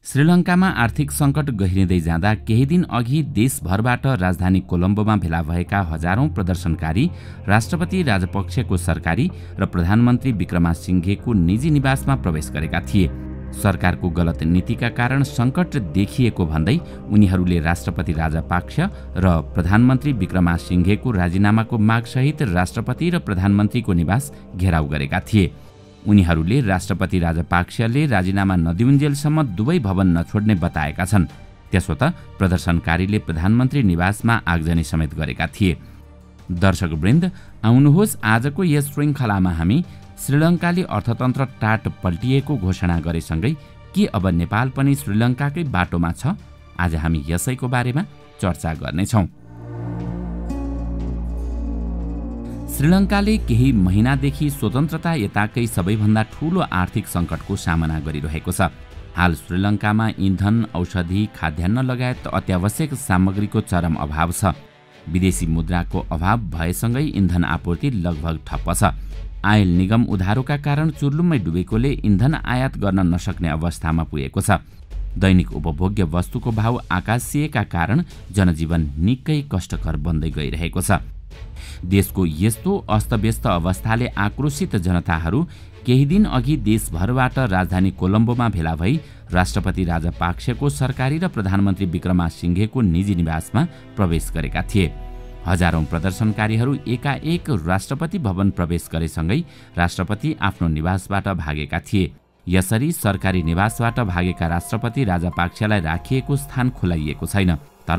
श्रीलङ्कामा आर्थिक सङ्कट गहिरिँदै जाँदा केही दिन अघि देशभरबाट राजधानी कोलम्बोमा भेला भएका हजारौं प्रदर्शनकारी राष्ट्रपति राजपक्षको सरकारी र प्रधानमन्त्री विक्रमासिंघेको निजी निवासमा प्रवेश गरेका थिए। सरकारको गलत नीतिका कारण सङ्कट देखिएको भन्दै उनीहरूले राष्ट्रपति राजपक्ष र प्रधानमन्त्री विक्रमासिंघेको राजीनामाको मागसहित राष्ट्रपति र प्रधानमन्त्रीको निवास घेराउ गरेका थिए। उनीहरूले राष्ट्रपति राजपक्षले राजीनामा नदिउन्जेलसम्म दुवै भवन नछोड्ने बताएका छन्। त्यसो त प्रदर्शनकारीले प्रधानमन्त्री निवासमा आगजनी समेत गरेका थिए। दर्शकवृन्द, आउनुहोस् आजको यस श्रृङ्खलामा हामी श्रीलङ्काले अर्थतन्त्र टाट पल्टिएको घोषणा गरेसँगै के अब नेपाल पनि श्रीलङ्काकै बाटोमा छ? आज हामी यसैको बारेमा चर्चा गर्नेछौँ। श्रीलङ्काले केही महिनादेखि स्वतन्त्रता यताकै सबैभन्दा ठूलो आर्थिक सङ्कटको सामना गरिरहेको छ। हाल श्रीलङ्कामा इन्धन, औषधि, खाद्यान्न लगायत अत्यावश्यक सामग्रीको चरम अभाव छ। विदेशी मुद्राको अभाव भएसँगै इन्धन आपूर्ति लगभग ठप्प छ। आयल निगम उधारोका कारण चुर्लुम्मै डुबेकोले इन्धन आयात गर्न नसक्ने अवस्थामा पुगेको छ। दैनिक उपभोग्य वस्तुको भाव आकाशिएका कारण जनजीवन निकै कष्टकर बन्दै गइरहेको छ। देशको यस्तो अस्तव्यस्त अवस्थाले आक्रोशित जनताहरू केही दिन अघि देशभरबाट राजधानी कोलम्बोमा भेला भई राष्ट्रपति राजपक्षको सरकारी र प्रधानमन्त्री विक्रमासिंघेको निजी निवासमा प्रवेश गरेका थिए। हजारौं प्रदर्शनकारीहरू एकाएक राष्ट्रपति भवन प्रवेश गरेसँगै राष्ट्रपति आफ्नो निवासबाट भागेका थिए। यसरी सरकारी निवासबाट भागेका राष्ट्रपति राजपक्षलाई राखिएको स्थान खुलाइएको छैन। तर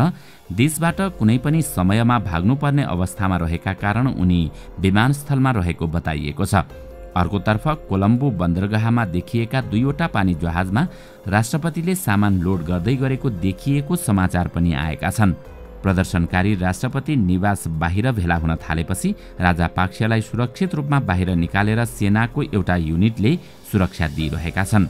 देशबाट कुनै पनि समयमा भाग्नुपर्ने अवस्थामा रहेका कारण उनी विमानस्थलमा रहेको बताइएको छ। अर्कोतर्फ कोलम्बो बन्दरगाहमा देखिएका दुईवटा पानी जहाजमा राष्ट्रपतिले सामान लोड गर्दै गरेको देखिएको समाचार पनि आएका छन्। प्रदर्शनकारी राष्ट्रपति निवास बाहिर भेला हुन थालेपछि राजपक्षलाई सुरक्षित रूपमा बाहिर निकालेर सेनाको एउटा युनिटले सुरक्षा दिइरहेका छन्।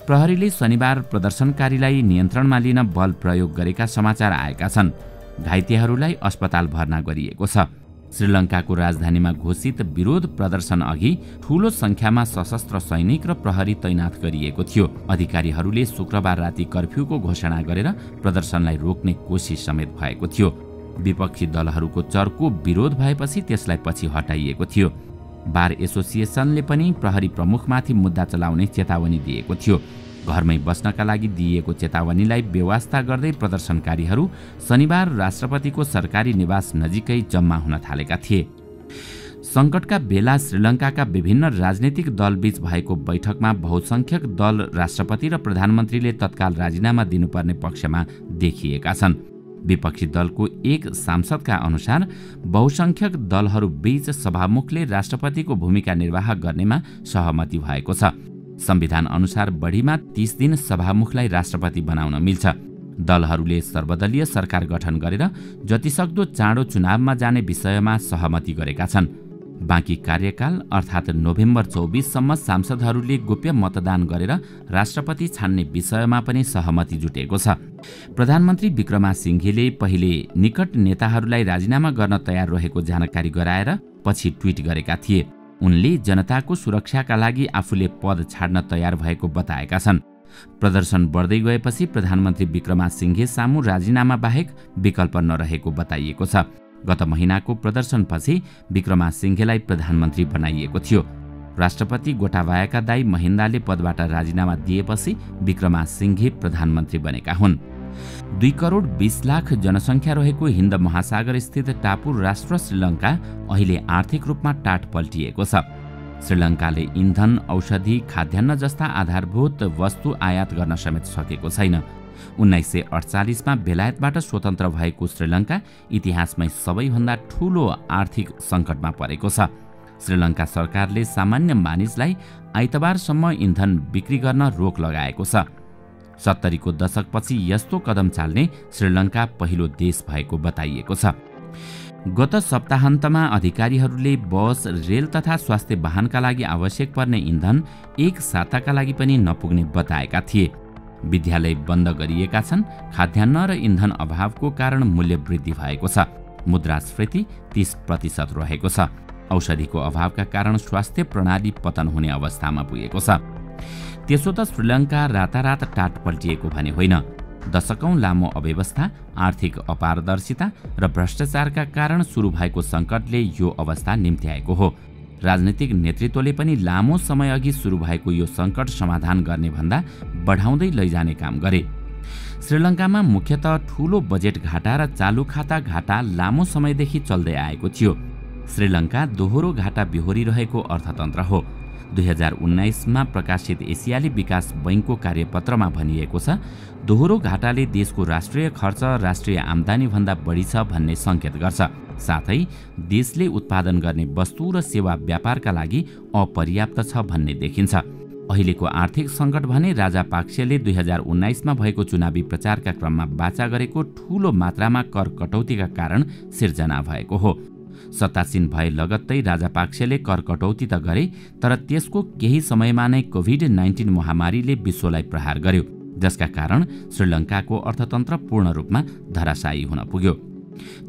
प्रहरीले शनिबार प्रदर्शनकारीलाई नियन्त्रणमा लिन बल प्रयोग गरेका समाचार आएका छन्। घाइतेहरूलाई अस्पताल भर्ना गरिएको छ। श्रीलङ्काको राजधानीमा घोषित विरोध प्रदर्शन अघि ठूलो संख्यामा सशस्त्र सैनिक र प्रहरी तैनात गरिएको थियो। अधिकारीहरूले शुक्रबार राति कर्फ्यूको घोषणा गरेर प्रदर्शनलाई रोक्ने कोसिस समेत भएको थियो। विपक्षी दलहरूको चर्को विरोध भएपछि त्यसलाई पछि हटाइएको थियो। बार एसोसिएसनले पनि प्रहरी प्रमुखमाथि मुद्दा चलाउने चेतावनी दिएको थियो। घरमै बस्नका लागि दिइएको चेतावनीलाई बेवास्ता गर्दै प्रदर्शनकारीहरू शनिबार राष्ट्रपतिको सरकारी निवास नजिकै जम्मा हुन थालेका थिए। सङ्कटका बेला श्रीलङ्काका विभिन्न राजनीतिक दलबीच भएको बैठकमा बहुसंख्यक दल राष्ट्रपति र प्रधानमन्त्रीले तत्काल राजीनामा दिनुपर्ने पक्षमा देखिएका छन्। विपक्षी दलको एक सांसदका अनुसार बहुसंख्यक दलहरू बीच सभामुखले राष्ट्रपतिको भूमिका निर्वाह गर्नेमा सहमति भएको छ। संविधान अनुसार बढीमा 30 दिन सभामुखलाई राष्ट्रपति बनाउन मिल्छ। दलहरूले सर्वदलीय सरकार गठन गरेर जतिसक्दो चाँडो चुनावमा जाने विषयमा सहमति गरेका छन्। बाँकी कार्यकाल अर्थात् नोभेम्बर 24 सम्म सांसदहरूले गोप्य मतदान गरेर राष्ट्रपति छान्ने विषयमा पनि सहमति जुटेको छ। प्रधानमन्त्री विक्रमासिंघेले पहिले निकट नेताहरूलाई राजीनामा गर्न तयार रहेको जानकारी गराएर पछि ट्विट गरेका थिए। उनले जनताको सुरक्षाका लागि आफूले पद छाड्न तयार भएको बताएका छन्। प्रदर्शन बढ्दै गएपछि प्रधानमन्त्री विक्रमासिंघे सामु राजीनामा बाहेक विकल्प नरहेको बताइएको छ। गत महिनाको प्रदर्शनपछि विक्रमासिंघेलाई प्रधानमन्त्री बनाइएको थियो। राष्ट्रपति गोटाबायाका दाइ महिन्दाले पदबाट राजीनामा दिएपछि विक्रमासिंघे प्रधानमन्त्री बनेका हुन्। 2 करोड 20 लाख जनसङ्ख्या रहेको हिन्द महासागर स्थित टापु राष्ट्र श्रीलङ्का अहिले आर्थिक रूपमा टाट पल्टिएको छ। श्रीलङ्काले इन्धन, औषधि, खाद्यान्न जस्ता आधारभूत वस्तु आयात गर्न समेत सकेको छैन। 1948 मा बेलायतबाट स्वतन्त्र भएको श्रीलङ्का इतिहासमै सबैभन्दा ठूलो आर्थिक सङ्कटमा परेको छ। श्रीलङ्का सरकारले सामान्य मानिसलाई आइतबारसम्म इन्धन बिक्री गर्न रोक लगाएको छ। 70 को दशकपछि यस्तो कदम चाल्ने श्रीलङ्का पहिलो देश भएको बताइएको छ। गत सप्ताहन्तमा अधिकारीहरूले बस, रेल तथा स्वास्थ्य वाहनका लागि आवश्यक पर्ने इन्धन एक साताका लागि पनि नपुग्ने बताएका थिए। विद्यालय बन्द गरिएका छन्। खाद्यान्न र इन्धन अभावको कारण मूल्य वृद्धि भएको छ। मुद्रास्फीति 30% रहेको छ। औषधिको अभावका कारण स्वास्थ्य प्रणाली पतन हुने अवस्थामा पुगेको छ। त्यसो त श्रीलङ्का रातारात टाट पल्टिएको भने होइन। दशकौं लामो अव्यवस्था, आर्थिक अपारदर्शिता र भ्रष्टाचारका कारण सुरु भएको सङ्कटले यो अवस्था निम्त्याएको हो। राजनीतिक नेतृत्वले पनि लामो समयअघि सुरु भएको यो सङ्कट समाधान गर्ने भन्दा बढाउँदै लैजाने काम गरे। श्रीलङ्कामा मुख्यतः ठूलो बजेट घाटा र चालु खाता घाटा लामो समयदेखि चल्दै आएको थियो। श्रीलङ्का दोहोरो घाटा बिहोरिरहेको अर्थतन्त्र हो। 2019मा प्रकाशित एसियाली विकास बैंकको कार्यपत्रमा भनिएको छ, दोहोरो घाटाले देशको राष्ट्रिय खर्च राष्ट्रिय आम्दानीभन्दा बढी छ भन्ने सङ्केत गर्छ। साथै देशले उत्पादन गर्ने वस्तु र सेवा व्यापारका लागि अपर्याप्त छ भन्ने देखिन्छ। अहिलेको आर्थिक सङ्कट भने राजापाक्सेले 2019मा भएको चुनावी प्रचारका क्रममा वाचा गरेको ठूलो मात्रामा कर कटौतीका कारण सिर्जना भएको हो। सत्तासीन भए लगत्तै राजापाक्सेले कर कटौती त गरे, तर त्यसको केही समयमा नै कोभिड-19 महामारीले विश्वलाई प्रहार गर्यो, जसका कारण श्रीलङ्काको अर्थतन्त्र पूर्ण रूपमा धराशायी हुन पुग्यो।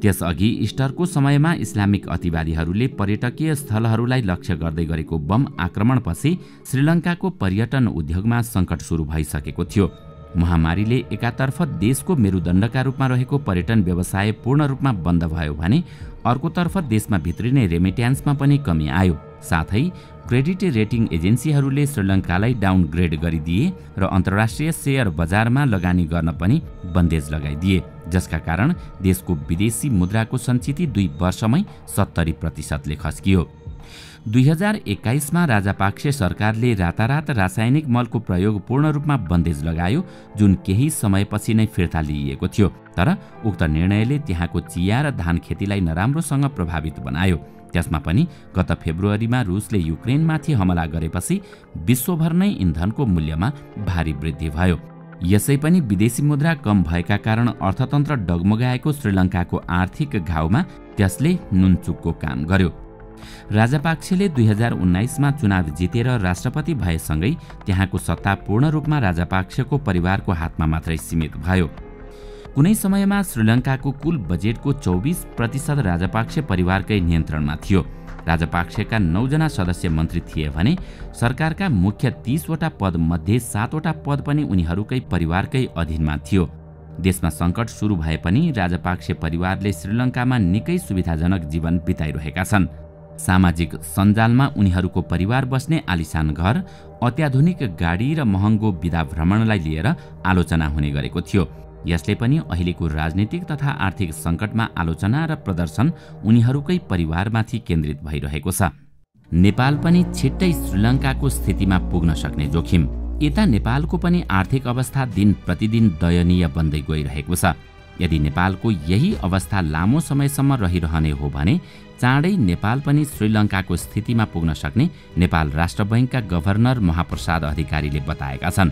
त्यसअघि इस्टरको समयमा इस्लामिक अतिवादीहरूले पर्यटकीय स्थलहरूलाई लक्ष्य गर्दै गरेको बम आक्रमणपछि श्रीलङ्काको पर्यटन उद्योगमा सङ्कट सुरु भइसकेको थियो। महामारीले एकातर्फ देशको मेरुदण्डका रूपमा रहेको पर्यटन व्यवसाय पूर्ण रूपमा बन्द भयो भने अर्कोतर्फ देशमा भित्रिने रेमिट्यान्समा पनि कमी आयो। साथै क्रेडिट रेटिङ एजेन्सीहरूले श्रीलङ्कालाई डाउनग्रेड गरिदिए र अन्तर्राष्ट्रिय शेयर बजारमा लगानी गर्न पनि बन्देज लगाइदिए, जसका कारण देशको विदेशी मुद्राको सञ्चिति 2 वर्षमै 70%ले खस्कियो। 2021मा राजापाक्से सरकारले रातारात रासायनिक मलको प्रयोग पूर्ण रूपमा बन्देज लगायो, जुन केही समयपछि नै फिर्ता लिइएको थियो। तर उक्त निर्णयले त्यहाँको चिया र धान खेतीलाई नराम्रोसँग प्रभावित बनायो। त्यसमा पनि गत फेब्रुअरीमा रुसले युक्रेनमाथि हमला गरेपछि विश्वभर नै इन्धनको मूल्यमा भारी वृद्धि भयो। यसै पनि विदेशी मुद्रा कम भएका कारण अर्थतन्त्र डगमगाएको श्रीलङ्काको आर्थिक घाउमा त्यसले नुनचुकको काम गर्यो। राजापाक्सेले 2019मा चुनाव जितेर राष्ट्रपति भएसँगै त्यहाँको सत्ता पूर्ण रूपमा राजापाक्सेको परिवारको हातमा मात्रै सीमित भयो। कुनै समयमा श्रीलङ्काको कुल बजेटको 24% राजापाक्से परिवारकै नियन्त्रणमा थियो। राजापाक्सेका 9 जना सदस्य मन्त्री थिए भने सरकारका मुख्य 30 वटा पद मध्ये 7 वटा पद पनि उनीहरूकै परिवारकै अधीनमा थियो। देशमा सङ्कट सुरु भए पनि राजापाक्से परिवारले श्रीलङ्कामा निकै सुविधाजनक जीवन बिताइरहेका छन्। सामाजिक सञ्जालमा उनीहरूको परिवार बस्ने आलिशान घर, अत्याधुनिक गाडी र महँगो विदा भ्रमणलाई लिएर आलोचना हुने गरेको थियो। यसले पनि अहिलेको राजनीतिक तथा आर्थिक सङ्कटमा आलोचना र प्रदर्शन उनीहरूकै परिवारमाथि केन्द्रित भइरहेको छ। नेपाल पनि छिट्टै श्रीलङ्काको स्थितिमा पुग्न सक्ने जोखिम। यता नेपालको पनि आर्थिक अवस्था दिन प्रतिदिन दयनीय बन्दै गइरहेको छ। यदि नेपालको यही अवस्था लामो समयसम्म रहिरहने हो भने चाँडै नेपाल पनि श्रीलङ्काको स्थितिमा पुग्न सक्ने नेपाल राष्ट्र बैंकका गभर्नर महाप्रसाद अधिकारीले बताएका छन्।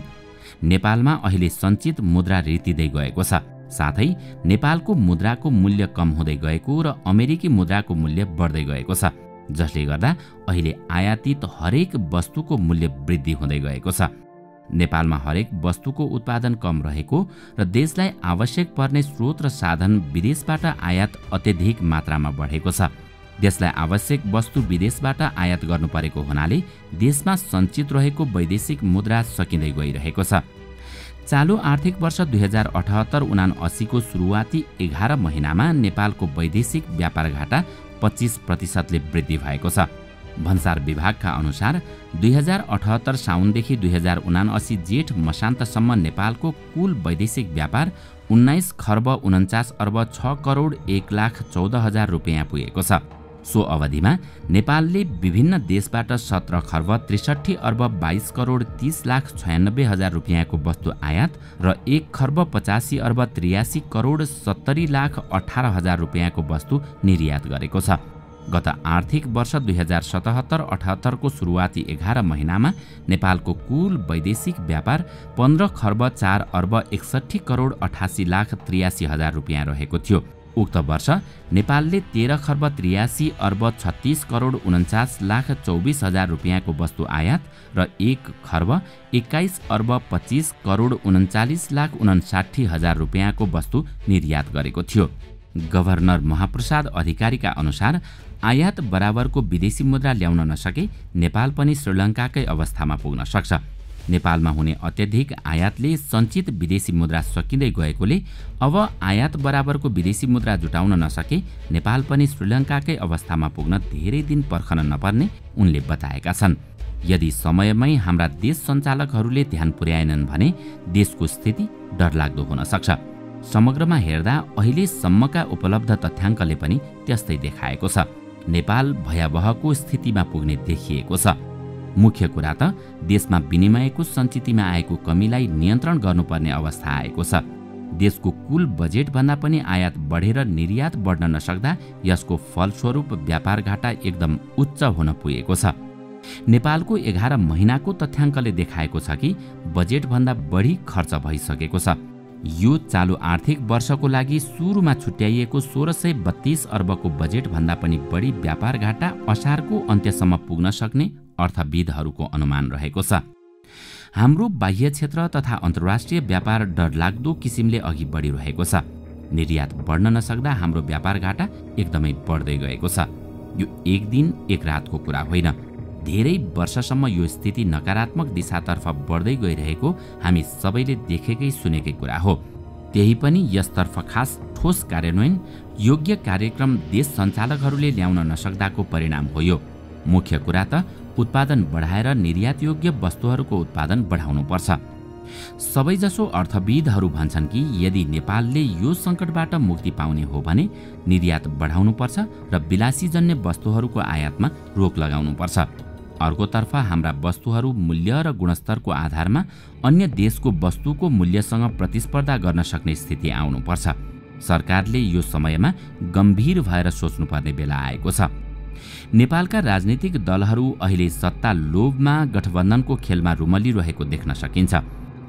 नेपालमा अहिले सञ्चित मुद्रा रितिँदै गएको छ। साथै नेपालको मुद्राको मूल्य कम हुँदै गएको र अमेरिकी मुद्राको मूल्य बढ्दै गएको छ, जसले गर्दा अहिले आयातित हरेक वस्तुको मूल्य वृद्धि हुँदै गएको छ। नेपालमा हरेक वस्तुको उत्पादन कम रहेको र देशलाई आवश्यक पर्ने स्रोत र साधन विदेशबाट आयात अत्यधिक मात्रामा बढेको छ। देशलाई आवश्यक वस्तु विदेशबाट आयात गर्नु परेको हुनाले देशमा सञ्चित रहेको वैदेशिक मुद्रा सकिँदै गइरहेको छ। चालु आर्थिक वर्ष 2078-79 को सुरुवाती 11 महिनामा नेपालको वैदेशिक व्यापार घाटा 25%ले वृद्धि भएको छ। भन्सार विभागका अनुसार 2078 साउनदेखि 2079 जेठ मसान्तसम्म नेपालको कुल वैदेशिक व्यापार 19 खर्ब 49 अर्ब 6 करोड 1,14,000 रुपियाँ पुगेको छ। सो अवधिमा नेपालले विभिन्न देशबाट 17 खर्ब 63 अर्ब 22 करोड 30,96,000 रुपियाँको वस्तु आयात र 1 खर्ब 85 अर्ब 83 करोड 70,18,000 रुपियाँको वस्तु निर्यात गरेको छ। गत आर्थिक वर्ष 2077-78 को सुरुवाती 11 महिनामा नेपालको कुल वैदेशिक व्यापार 15 खर्ब 4 अर्ब 61 करोड 88,83,000 रुपियाँ रहेको थियो। उक्त वर्ष नेपालले 13 खर्ब 83 अर्ब 36 करोड 49,24,000 रुपियाँको वस्तु आयात र 1 खर्ब 21 अर्ब 25 करोड 39,59,000 रुपियाँको वस्तु निर्यात गरेको थियो। गभर्नर महाप्रसाद अधिकारीका अनुसार आयात बराबरको विदेशी मुद्रा ल्याउन नसके नेपाल पनि श्रीलङ्काकै अवस्थामा पुग्न सक्छ। नेपालमा हुने अत्यधिक आयातले सञ्चित विदेशी मुद्रा सकिँदै गएकोले अब आयात बराबरको विदेशी मुद्रा जुटाउन नसके नेपाल पनि श्रीलङ्काकै अवस्थामा पुग्न धेरै दिन पर्खन नपर्ने उनले बताएका छन्। यदि समयमै हाम्रा देश सञ्चालकहरूले ध्यान पुर्याएनन् भने देशको स्थिति डरलाग्दो हुन सक्छ। समग्रमा हेर्दा अहिलेसम्मका उपलब्ध तथ्याङ्कले पनि त्यस्तै देखाएको छ। नेपाल भयावहको स्थितिमा पुग्ने देखिएको छ। मुख्य कुरा त देशमा विनिमयको सञ्चितमा आएको कमीलाई नियन्त्रण गर्नुपर्ने अवस्था आएको छ। देशको कुल बजेटभन्दा पनि आयात बढेर निर्यात बढ्न नसक्दा यसको फलस्वरूप व्यापार घाटा एकदम उच्च हुन पुगेको छ। नेपालको 11 महिनाको तथ्याङ्कले देखाएको छ कि बजेटभन्दा बढी खर्च भइसकेको छ। यो चालु आर्थिक वर्षको लागि सुरुमा छुट्याइएको 1632 अर्बको बजेटभन्दा पनि बढी व्यापार घाटा असारको अन्त्यसम्म पुग्न सक्ने अर्थविदहरूको अनुमान रहेको छ। हाम्रो बाह्य क्षेत्र तथा अन्तर्राष्ट्रिय व्यापार डरलाग्दो किसिमले अघि बढिरहेको छ। निर्यात बढ्न नसक्दा हाम्रो व्यापार घाटा एकदमै बढ्दै गएको छ। यो एक दिन एक रातको कुरा होइन। धेरै वर्षसम्म यो स्थिति नकारात्मक दिशातर्फ बढ्दै गइरहेको हामी सबैले देखेकै सुनेकै कुरा हो। त्यही पनि यसतर्फ खास ठोस कार्यान्वयन, योग्य कार्यक्रम देश सञ्चालकहरूले ल्याउन नसक्दाको परिणाम हो। यो मुख्य कुरा त उत्पादन बढाएर निर्यात योग्य वस्तुहरूको उत्पादन बढाउनुपर्छ। सबैजसो अर्थविदहरू भन्छन् कि यदि नेपालले यो सङ्कटबाट मुक्ति पाउने हो भने निर्यात बढाउनुपर्छ र विलासीजन्य वस्तुहरूको आयातमा रोक लगाउनुपर्छ। अर्कोतर्फ हाम्रा वस्तुहरू मूल्य र गुणस्तरको आधारमा अन्य देशको वस्तुको मूल्यसँग प्रतिस्पर्धा गर्न सक्ने स्थिति आउनुपर्छ। सरकारले यो समयमा गम्भीर भएर सोच्नुपर्ने बेला आएको छ। नेपालका राजनीतिक दलहरू अहिले सत्ता लोभमा गठबन्धनको खेलमा रुमलिरहेको देख्न सकिन्छ।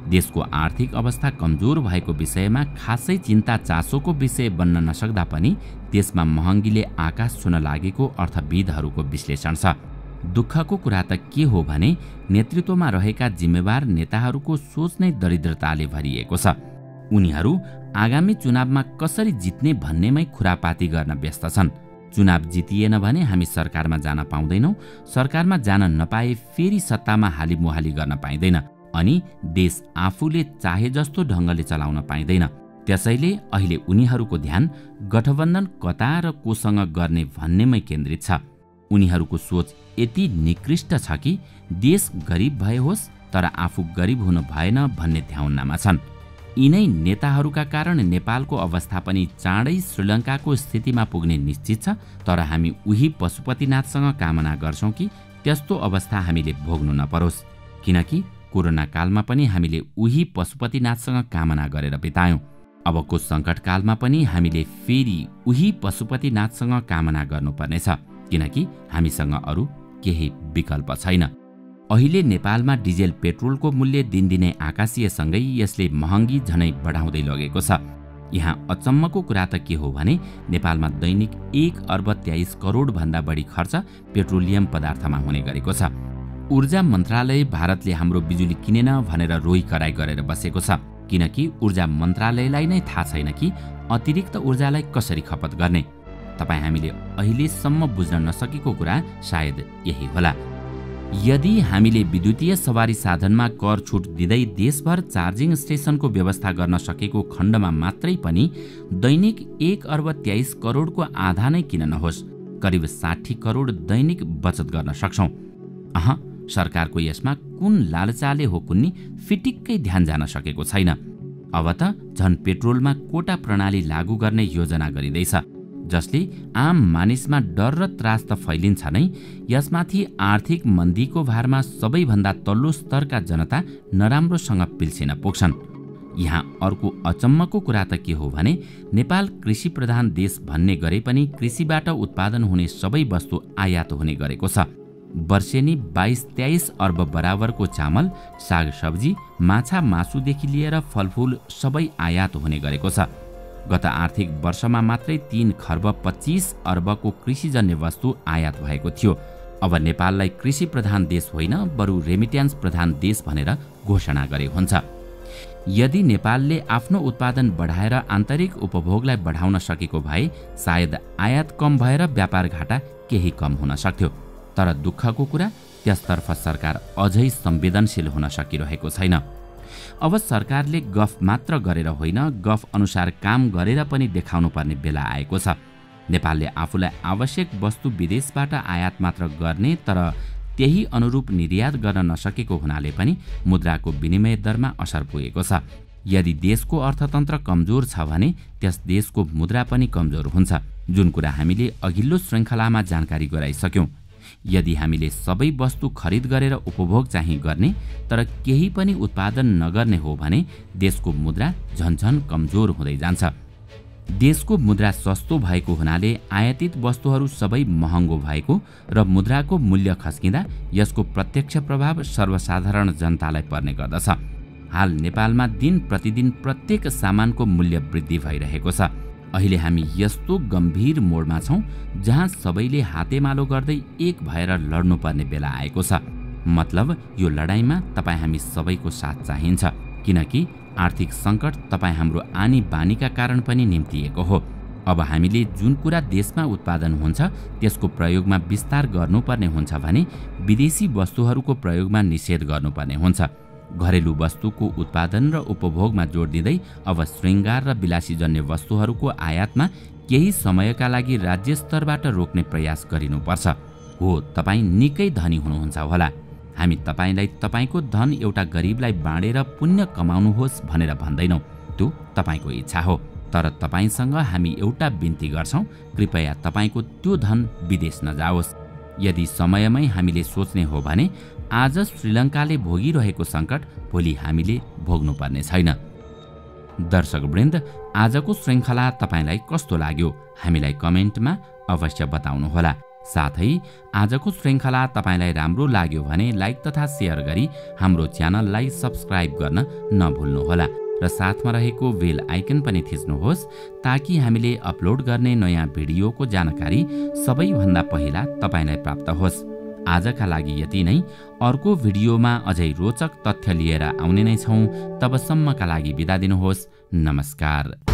देशको आर्थिक अवस्था कमजोर भएको विषयमा खासै चिन्ता चासोको विषय बन्न नसक्दा पनि देशमा महँगीले आकाश छुन लागेको अर्थविदहरूको विश्लेषण छ। दुःखको कुरा त के हो भने नेतृत्वमा रहेका जिम्मेवार नेताहरूको सोच नै दरिद्रताले भरिएको छ। उनीहरू आगामी चुनावमा कसरी जित्ने भन्नेमै खुरापाती गर्न व्यस्त छन्। चुनाव जितिएन भने हामी सरकारमा जान पाउँदैनौँ, सरकारमा जान नपाए फेरि सत्तामा हालिमुहाली गर्न पाइँदैन, अनि देश आफूले चाहे जस्तो ढङ्गले चलाउन पाइँदैन। त्यसैले अहिले उनीहरूको ध्यान गठबन्धन कता र कोसँग गर्ने भन्नेमै केन्द्रित छ। उनीहरूको सोच यति निकृष्ट छ कि देश गरिब भए होस् तर आफू गरिब हुनु भएन भन्ने ध्याउनामा छन्। यिनै नेताहरूका कारण नेपालको अवस्था पनि चाँडै श्रीलङ्काको स्थितिमा पुग्ने निश्चित छ। तर हामी उही पशुपतिनाथसँग कामना गर्छौँ कि त्यस्तो अवस्था हामीले भोग्नु नपरोस्, किनकि कोरोना कालमा पनि हामीले उही पशुपतिनाथसँग कामना गरेर बितायौँ। अबको सङ्कटकालमा पनि हामीले फेरि उही पशुपतिनाथसँग कामना गर्नुपर्नेछ, किनकि हामीसँग अरू केही विकल्प छैन। अहिले नेपालमा डिजेल पेट्रोलको मूल्य दिनदिनै आकाशीयसँगै यसले महँगी झनै बढाउँदै लगेको छ। यहाँ अचम्मको कुरा त के हो भने नेपालमा दैनिक 1 अर्ब 23 करोड भन्दा बढी खर्च पेट्रोलियम पदार्थमा हुने गरेको छ। ऊर्जा मन्त्रालय भारतले हाम्रो बिजुली किनेन भनेर रोइ कराई गरेर बसेको छ, किनकि ऊर्जा मन्त्रालयलाई नै थाहा छैन कि अतिरिक्त ऊर्जालाई कसरी खपत गर्ने। तपाईँ हामीले अहिलेसम्म बुझ्न नसकेको कुरा सायद यही होला। यदि हामीले विद्युतीय सवारी साधनमा कर छुट दिँदै देशभर चार्जिङ स्टेसनको व्यवस्था गर्न सकेको खण्डमा मात्रै पनि दैनिक 1 अर्ब 23 करोडको आधा नै किन नहोस्, करिब 60 करोड दैनिक बचत गर्न सक्छौँ। सरकारको यसमा कुन लालचाले हो कुन्नी फिटिक्कै ध्यान जान सकेको छैन। अब त झन् पेट्रोलमा कोटा प्रणाली लागू गर्ने योजना गरिँदैछ, जसले आम मानिसमा डर र त्रास त फैलिन्छ नै, यसमाथि आर्थिक मन्दीको भारमा सबैभन्दा तल्लो स्तरका जनता नराम्रोसँग पिल्सिन पुग्छन्। यहाँ अर्को अचम्मको कुरा त के हो भने नेपाल कृषि प्रधान देश भन्ने गरे पनि कृषिबाट उत्पादन हुने सबै वस्तु आयात हुने गरेको छ। वर्षेनी 22-23 अर्ब बराबरको चामल, सागसब्जी, माछा मासुदेखि लिएर फलफुल सबै आयात हुने गरेको छ। गत आर्थिक वर्षमा मात्रै 3 खर्ब 25 अर्बको कृषिजन्य वस्तु आयात भएको थियो। अब नेपाललाई कृषि प्रधान देश होइन बरु रेमिट्यान्स प्रधान देश भनेर घोषणा गरे हुन्छ। यदि नेपालले आफ्नो उत्पादन बढाएर आन्तरिक उपभोगलाई बढाउन सकेको भए सायद आयात कम भएर व्यापार घाटा केही कम हुन सक्थ्यो। तर दुःखको कुरा त्यसतर्फ सरकार अझै संवेदनशील हुन सकिरहेको छैन। अब सरकारले गफ मात्र गरेर होइन, गफ अनुसार काम गरेर पनि देखाउनु पर्ने बेला आएको छ। नेपालले आफूलाई आवश्यक वस्तु विदेशबाट आयात मात्र गर्ने तर त्यही अनुरूप निर्यात गर्न नसकेको हुनाले पनि मुद्राको विनिमय दरमा असर पुगेको छ। यदि देशको अर्थतन्त्र कमजोर छ भने त्यस देशको मुद्रा पनि कमजोर हुन्छ, जुन कुरा हामीले अघिल्लो श्रृङ्खलामा जानकारी गराइसक्यौं। यदि हामीले सबै वस्तु खरिद गरेर उपभोग चाहिँ गर्ने तर केही पनि उत्पादन नगर्ने हो भने देशको मुद्रा झन्झन कमजोर हुँदै जान्छ। देशको मुद्रा सस्तो भएको हुनाले आयातित वस्तुहरू सबै महँगो भएको र मुद्राको मूल्य खस्किँदा यसको प्रत्यक्ष प्रभाव सर्वसाधारण जनतालाई पर्ने गर्दछ। हाल नेपालमा दिन प्रतिदिन प्रत्येक सामानको मूल्य वृद्धि भइरहेको छ। अहिले हामी यस्तो गम्भीर मोडमा छौं जहाँ सबैले हातेमालो गर्दै एक भएर लड्नुपर्ने बेला आएको छ। मतलब यो लडाईँमा तपाईँ हामी सबैको साथ चाहिन्छ, किनकि आर्थिक सङ्कट तपाईँ हाम्रो आनी बानीका कारण पनि निम्तिएको हो। अब हामीले जुन कुरा देशमा उत्पादन हुन्छ त्यसको प्रयोगमा विस्तार गर्नुपर्ने हुन्छ भने विदेशी वस्तुहरूको प्रयोगमा निषेध गर्नुपर्ने हुन्छ। घरेलु वस्तुको उत्पादन र उपभोगमा जोड दिँदै अब श्रृङ्गार र विलासीजन्य वस्तुहरूको आयातमा केही समयका लागि राज्य स्तरबाट रोक्ने प्रयास गरिनुपर्छ। हो, तपाईँ निकै धनी हुनुहुन्छ होला। हामी तपाईलाई तपाईको धन एउटा गरिबलाई बाँडेर पुण्य कमाउनुहोस् भनेर भन्दैनौँ, त्यो तपाईको इच्छा हो। तर तपाईसँग हामी एउटा बिन्ती गर्छौं, कृपया तपाईको त्यो धन विदेश नजाओस्। यदि समयमै हामीले सोच्ने हो भने आज श्रीलङ्काले भोगिरहेको सङ्कट भोलि हामीले भोग्नुपर्ने छैन। दर्शकवृन्द, आजको श्रृङ्खला तपाईलाई कस्तो लाग्यो हामीलाई कमेन्टमा अवश्य बताउनुहोला। साथै आजको श्रृङ्खला तपाईलाई राम्रो लाग्यो भने लाइक तथा सेयर गरी हाम्रो च्यानललाई सब्स्क्राइब गर्न नभुल्नुहोला र साथमा रहेको बेल आइकन पनि थिच्नुहोस् ताकि हामीले अपलोड गर्ने नयाँ भिडियोको जानकारी सबैभन्दा पहिला तपाईलाई प्राप्त होस्। आजका लागि यति नै। अर्को भिडियोमा अझै रोचक तथ्य लिएर आउने नै छौं। तबसम्मका लागि बिदा दिनुहोस्। नमस्कार।